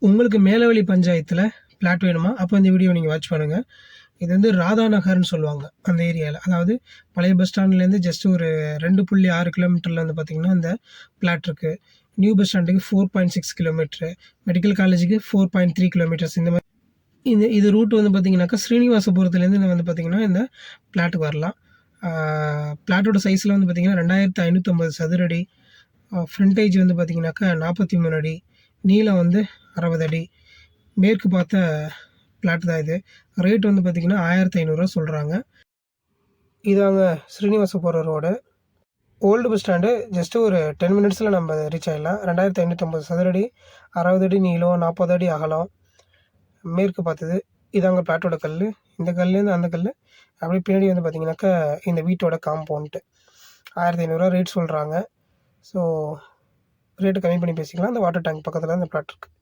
உங்களுக்கு மேலவழி பஞ்சாயத்தில் பிளாட் வேணுமா? அப்போ இந்த வீடியோ நீங்கள் வாட்ச் பண்ணுங்கள். இது வந்து ராதா நகர்னு சொல்லுவாங்க அந்த ஏரியாவில். அதாவது பழைய பஸ் ஸ்டாண்ட்லேருந்து ஜஸ்ட் ஒரு 2.6 கிலோமீட்டரில் வந்து பார்த்திங்கன்னா இந்த பிளாட் இருக்குது. நியூ பஸ் ஸ்டாண்டுக்கு 4.6 கிலோமீட்ரு, மெடிக்கல் காலேஜுக்கு 4.3 கிலோமீட்டர்ஸ். இந்த மாதிரி இது ரூட் வந்து பார்த்திங்கனாக்கா ஸ்ரீனிவாசபுரத்துலேருந்து வந்து பார்த்திங்கன்னா இந்த பிளாட்டுக்கு வரலாம். பிளாட்டோட சைஸில் வந்து பார்த்திங்கன்னா 2550 சதுரடி, ஃப்ரண்டேஜ் வந்து பார்த்திங்கனாக்கா 43 அடி, நீளம் வந்து 60 அடி. மேற்கு பார்த்த பிளாட் தான் இது. ரேட் வந்து பார்த்திங்கன்னா 1500 சொல்கிறாங்க. இதாங்க Srinivasapuram road. Old bus stand just ஒரு 10 மினிட்ஸில் நம்ம ரீச் ஆகிடலாம். 2550 சதுரடி, 60 அடி நீளம், 40 அடி அகலம். மேற்கு பார்த்தது. இதாங்க பிளாட்டோட கல். இந்த கல்லேருந்து அந்த கல் அப்படியே பின்னாடி வந்து பார்த்திங்கனாக்கா இந்த வீட்டோட காம்பவுண்ட்டு. 1500 ரேட் சொல்கிறாங்க. ஸோ ரேட்டு கம்மி பண்ணி பேசிக்கலாம். அந்த வாட்டர் டேங்க் பக்கத்தில் தான் இந்த பிளாட் இருக்குது.